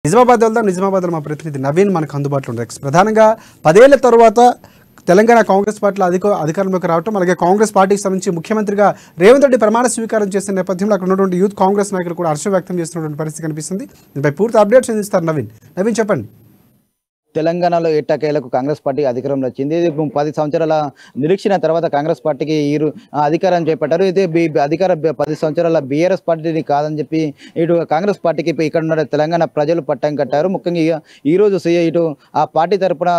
నిజామాబాద్ వెళ్దాం. నిజామాబాద్లో మా ప్రతినిధి నవీన్ మనకు అందుబాటులో ఉంది. ప్రధానంగా 10 ఏళ్ల తర్వాత తెలంగాణ కాంగ్రెస్ పార్టీలో అధికారంలోకి రావటం, అలాగే కాంగ్రెస్ పార్టీకి సంబంధించి ముఖ్యమంత్రిగా రేవంత్ రెడ్డి ప్రమాణ స్వీకారం చేసిన నేపథ్యంలో అక్కడ ఉన్నటువంటి యూత్ కాంగ్రెస్ నాయకులు కూడా హర్షం వ్యక్తం చేస్తున్నటువంటి పరిస్థితి కనిపిస్తుంది. దీనిపై పూర్తి అప్డేట్స్ అందిస్తారు నవీన్ చెప్పండి. తెలంగాణలో ఎట్టకేలకు కాంగ్రెస్ పార్టీ అధికారంలో వచ్చింది. 10 సంవత్సరాల నిరీక్షణ తర్వాత కాంగ్రెస్ పార్టీకి అధికారం చేపట్టారు. అయితే అధికార 10 సంవత్సరాల బీఆర్ఎస్ పార్టీని కాదని చెప్పి ఇటు కాంగ్రెస్ పార్టీకి ఇక్కడ ఉన్న తెలంగాణ ప్రజలు పట్టం కట్టారు. ముఖ్యంగా ఈరోజు ఇటు ఆ పార్టీ తరఫున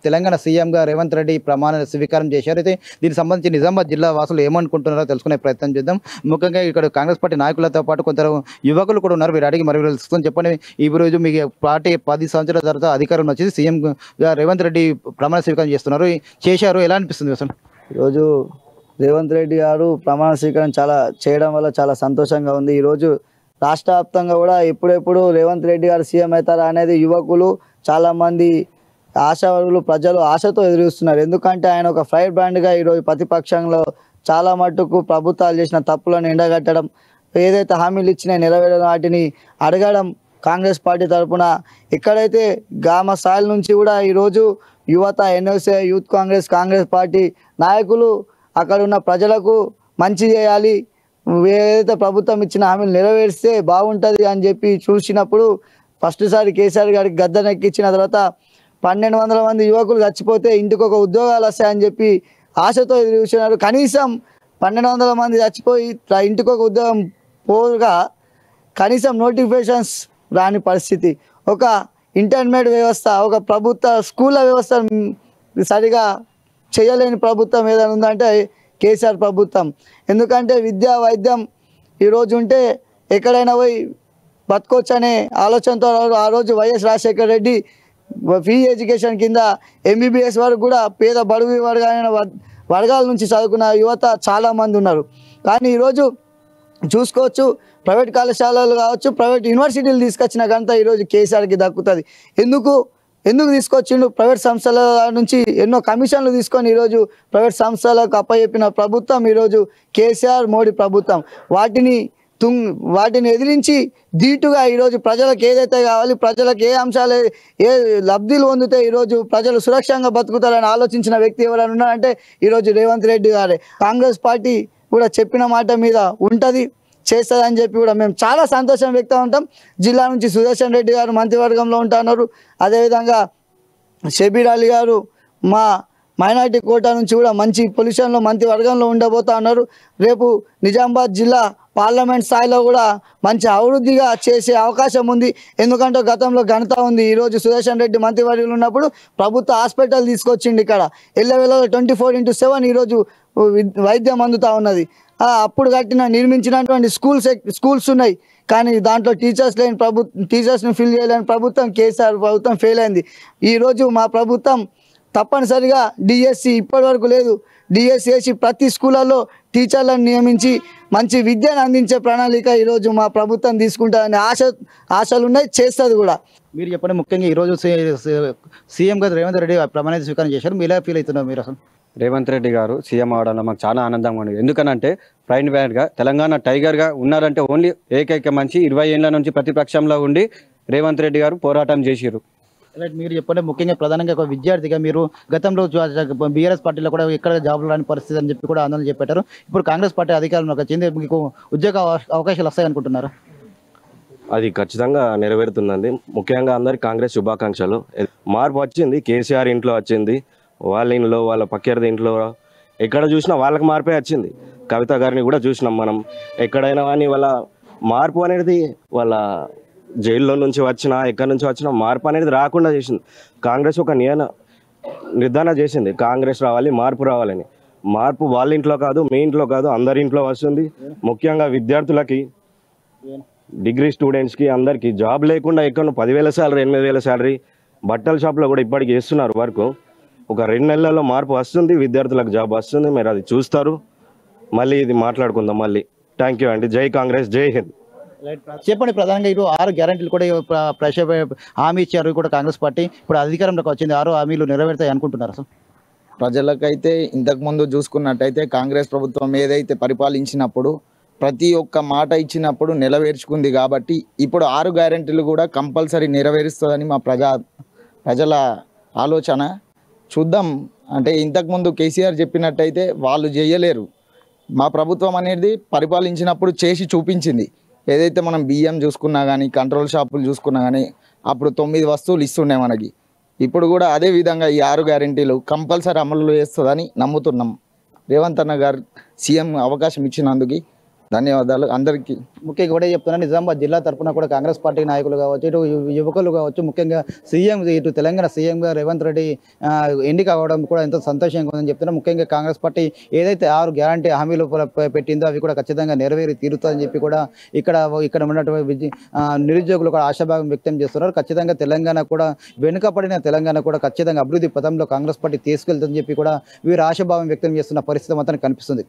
తెలంగాణ సీఎంగా రేవంత్ రెడ్డి ప్రమాణ స్వీకారం చేశారు. అయితే దీనికి సంబంధించి నిజామాబాద్ జిల్లా వాసులు ఏమనుకుంటున్నారో తెలుసుకునే ప్రయత్నం చేద్దాం. ముఖ్యంగా ఇక్కడ కాంగ్రెస్ పార్టీ నాయకులతో పాటు కొందరు యువకులు కూడా ఉన్నారు. వీరు అడిగి మరి తెలుసుకొని చెప్పండి. ఈ రోజు మీకు పార్టీ 10 సంవత్సరాల తర్వాత అధికారం వచ్చేసి సీఎం రేవంత్ రెడ్డి ప్రమాణ స్వీకారం చేశారు. ఎలా అనిపిస్తుంది అసలు? ఈరోజు రేవంత్ రెడ్డి గారు ప్రమాణ స్వీకారం చేయడం వల్ల చాలా సంతోషంగా ఉంది. ఈరోజు రాష్ట్ర వ్యాప్తంగా కూడా ఎప్పుడెప్పుడు రేవంత్ రెడ్డి గారు సీఎం అవుతారా అనేది యువకులు చాలామంది ఆశావాదులు ప్రజలు ఆశతో ఎదురుస్తున్నారు. ఎందుకంటే ఆయన ఒక ఫైర్ బ్రాండ్గా ఈరోజు ప్రతిపక్షంలో చాలా మట్టుకు ప్రభుత్వాలు చేసిన తప్పులను ఎండగట్టడం, ఏదైతే హామీలు ఇచ్చినా నెరవేరడం వాటిని అడగడం, కాంగ్రెస్ పార్టీ తరఫున ఎక్కడైతే గ్రామ స్థాయిల నుంచి కూడా ఈరోజు యువత ఎన్ఎస్ఏ యూత్ కాంగ్రెస్ పార్టీ నాయకులు అక్కడ ఉన్న ప్రజలకు మంచి చేయాలి, ఏదైతే ప్రభుత్వం ఇచ్చిన హామీలు నెరవేరిస్తే బాగుంటుంది అని చెప్పి చూసినప్పుడు ఫస్ట్ సారి కేసీఆర్ గారికి గద్దెనెక్కించిన తర్వాత 1200 మంది యువకులు చచ్చిపోతే ఇంటికి ఒక ఉద్యోగాలు వస్తాయని చెప్పి ఆశతో ఎదురు చూసినారు. కనీసం 1200 మంది చచ్చిపోయి ఇంటికి ఒక ఉద్యోగం పోగా కనీసం నోటిఫికేషన్స్ రాని పరిస్థితి, ఒక ఇంటర్మీడియట్ వ్యవస్థ, ఒక ప్రభుత్వ స్కూళ్ళ వ్యవస్థ సరిగా చేయలేని ప్రభుత్వం ఏదైనా ఉందంటే కేసీఆర్ ప్రభుత్వం. ఎందుకంటే విద్యా వైద్యం ఈరోజు ఉంటే ఎక్కడైనా పోయి బతకొచ్చు అనే ఆలోచనతో ఆ రోజు YS Rajasekhara Reddy free education కింద ఎంబీబీఎస్ వరకు కూడా పేద బడుగు వర్గాల నుంచి చదువుకున్న యువత చాలామంది ఉన్నారు. కానీ ఈరోజు చూసుకోవచ్చు, ప్రైవేట్ కళాశాలలు కావచ్చు, ప్రైవేట్ యూనివర్సిటీలు తీసుకొచ్చిన ఘనత ఈరోజు కేసీఆర్కి దక్కుతుంది. ఎందుకు తీసుకొచ్చిండు? ప్రైవేట్ సంస్థల నుంచి ఎన్నో కమిషన్లు తీసుకొని ఈరోజు ప్రైవేట్ సంస్థలకు అప్పచెప్పిన ప్రభుత్వం ఈరోజు కేసీఆర్ మోడీ ప్రభుత్వం. వాటిని ఎదిరించి ధీటుగా ఈరోజు ప్రజలకు ఏదైతే కావాలి, ప్రజలకు ఏ అంశాలు ఏ లబ్ధిలు పొందితే ఈరోజు ప్రజలు సురక్షంగా బతుకుతారని ఆలోచించిన వ్యక్తి ఎవరైనా ఉన్నారంటే ఈరోజు రేవంత్ రెడ్డి గారే. కాంగ్రెస్ పార్టీ కూడా చెప్పిన మాట మీద ఉంటుంది, చేస్తుందని చెప్పి కూడా మేము చాలా సంతోషం వ్యక్తం ఉంటాం. జిల్లా నుంచి సుదర్శన్ రెడ్డి గారు మంత్రివర్గంలో ఉంటున్నారు. అదేవిధంగా షబీర్ అలీ గారు మా మైనార్టీ కోటా నుంచి కూడా మంచి పొజిషన్లో మంత్రివర్గంలో ఉండబోతా ఉన్నారు. రేపు నిజామాబాద్ జిల్లా పార్లమెంట్ స్థాయిలో కూడా మంచి అభివృద్ధిగా చేసే అవకాశం ఉంది. ఎందుకంటే గతంలో ఘనత ఉంది. ఈరోజు సుదర్శన్ రెడ్డి మంత్రివర్యులు ఉన్నప్పుడు ప్రభుత్వ హాస్పిటల్ తీసుకొచ్చిండు. ఇక్కడ ఎల్లవేళలో 24/7 ఈరోజు వైద్యం అందుతూ ఉన్నది. అప్పుడు నిర్మించినటువంటి స్కూల్స్ ఉన్నాయి, కానీ దాంట్లో టీచర్స్ని ఫిల్ చేయలేని ప్రభుత్వం కేసీఆర్ ప్రభుత్వం ఫెయిల్ అయింది. ఈరోజు మా ప్రభుత్వం తప్పనిసరిగా డిఎస్సి ఇప్పటి వరకు లేదు, డిఎస్సి వేసి ప్రతి స్కూళ్ళల్లో టీచర్లను నియమించి మంచి విద్యను అందించే ప్రణాళిక ఈరోజు మా ప్రభుత్వం తీసుకుంటుందని ఆశలు ఉన్నాయి, చేస్తుంది కూడా. మీరు చెప్పండి, ముఖ్యంగా ఈరోజు సీఎంగా రేవంత్ రెడ్డి ప్రమాణ స్వీకారం చేశారు. మీరు ఎలా ఫీల్ అవుతున్నారు? మీరు అసలు రేవంత్ రెడ్డి గారు సీఎం అవడంలో మాకు చాలా ఆనందంగా ఉంది. ఎందుకనంటే ప్రైన్ బ్యాండ్గా తెలంగాణ టైగర్గా ఉన్నారంటే ఓన్లీ ఏకైక మంచి 20 ఏళ్ల నుంచి ప్రతిపక్షంలో ఉండి రేవంత్ రెడ్డి గారు పోరాటం చేసిరు. రైట్, మీరు చెప్పండి, ముఖ్యంగా ప్రధానంగా ఒక విద్యార్థిగా మీరు గతంలో బీఆర్ఎస్ పార్టీలో కూడా ఎక్కడ జాబ్ రాని పరిస్థితి అని చెప్పి కూడా ఆందోళన చెప్పారు. ఇప్పుడు కాంగ్రెస్ పార్టీ అధికారంలోకి వచ్చింది, మీకు ఉద్యోగ అవకాశాలు వస్తాయనుకుంటున్నారు? అది ఖచ్చితంగా నెరవేరుతుందండి. ముఖ్యంగా అందరికి కాంగ్రెస్ శుభాకాంక్షలు. మార్పు వచ్చింది, కేసీఆర్ ఇంట్లో వచ్చింది, వాళ్ళ ఇంట్లో, వాళ్ళ పక్కేరది ఇంట్లో, ఎక్కడ చూసినా వాళ్ళకి మార్పే వచ్చింది. కవిత గారిని కూడా చూసినాం మనం. ఎక్కడైనా కానీ వాళ్ళ మార్పు అనేది వాళ్ళ జైల్లో నుంచి వచ్చినా ఎక్కడి నుంచి వచ్చినా మార్పు అనేది రాకుండా చేసింది. కాంగ్రెస్ ఒక నిర్ధారణ చేసింది, కాంగ్రెస్ రావాలి, మార్పు రావాలని. మార్పు వాళ్ళ ఇంట్లో కాదు, మీ ఇంట్లో కాదు, అందరి ఇంట్లో వస్తుంది. ముఖ్యంగా విద్యార్థులకి, డిగ్రీ స్టూడెంట్స్కి అందరికీ జాబ్ లేకుండా ఎక్కడ 10,000 శాలరీ, 8,000 శాలరీ, బట్టల షాప్లో కూడా ఇప్పటికి చేస్తున్నారు వర్క్. ఒక 2 నెలల్లో మార్పు వస్తుంది, విద్యార్థులకు జాబ్ వస్తుంది. మీరు అది చూస్తారు. మళ్ళీ ఇది మాట్లాడుకుందాం మళ్ళీ. థ్యాంక్ యూ అండి. జై కాంగ్రెస్, జై హింద్. చెప్పండి, ప్రధానంగా ఇప్పుడు 6 గ్యారెంటీలు కూడా హామీ ఇచ్చారు కూడా కాంగ్రెస్ పార్టీ. ఇప్పుడు అధికారంలోకి వచ్చింది, 6 హామీలు నెరవేరుతాయి అనుకుంటున్నారు అసలు? ప్రజలకైతే ఇంతకుముందు చూసుకున్నట్టయితే కాంగ్రెస్ ప్రభుత్వం ఏదైతే పరిపాలించినప్పుడు ప్రతి ఒక్క మాట ఇచ్చినప్పుడు నెరవేర్చుకుంది కాబట్టి ఇప్పుడు 6 గ్యారెంటీలు కూడా కంపల్సరీ నెరవేరుస్తుందని మా ప్రజల ఆలోచన. చూద్దాం. అంటే ఇంతకుముందు కేసీఆర్ చెప్పినట్టయితే వాళ్ళు చేయలేరు. మా ప్రభుత్వం అనేది పరిపాలించినప్పుడు చేసి చూపించింది. ఏదైతే మనం బియ్యం చూసుకున్నా కానీ, కంట్రోల్ షాపులు చూసుకున్నా కానీ అప్పుడు 9 వస్తువులు ఇస్తుండే మనకి. ఇప్పుడు కూడా అదే విధంగా ఈ 6 గ్యారెంటీలు కంపల్సరీ అమలు చేస్తుందని నమ్ముతున్నాం. రేవంత్ అన్న గారు సీఎం అవకాశం ఇచ్చినందుకు ధన్యవాదాలు అందరికీ. ముఖ్యంగా కూడా చెప్తున్నా, నిజామాబాద్ జిల్లా తరఫున కూడా కాంగ్రెస్ పార్టీ నాయకులు కావచ్చు, ఇటు యువకులు కావచ్చు, ముఖ్యంగా ఇటు తెలంగాణ సీఎంగా రేవంత్ రెడ్డి ఎన్నిక అవ్వడం కూడా ఎంతో సంతోషంగా ఉందని చెప్తున్నా. ముఖ్యంగా కాంగ్రెస్ పార్టీ ఏదైతే 6 గ్యారంటీ హామీలు పెట్టిందో అవి కూడా ఖచ్చితంగా నెరవేరి తీరుతుందని చెప్పి కూడా ఇక్కడ ఉన్నటువంటి నిరుద్యోగులు కూడా ఆశాభావం వ్యక్తం చేస్తున్నారు. ఖచ్చితంగా తెలంగాణ కూడా వెనుకబడిన తెలంగాణ కూడా ఖచ్చితంగా అభివృద్ధి పథంలో కాంగ్రెస్ పార్టీ తీసుకెళ్తుందని చెప్పి కూడా వీరు ఆశాభావం వ్యక్తం చేస్తున్న పరిస్థితి మాత్రం కనిపిస్తుంది.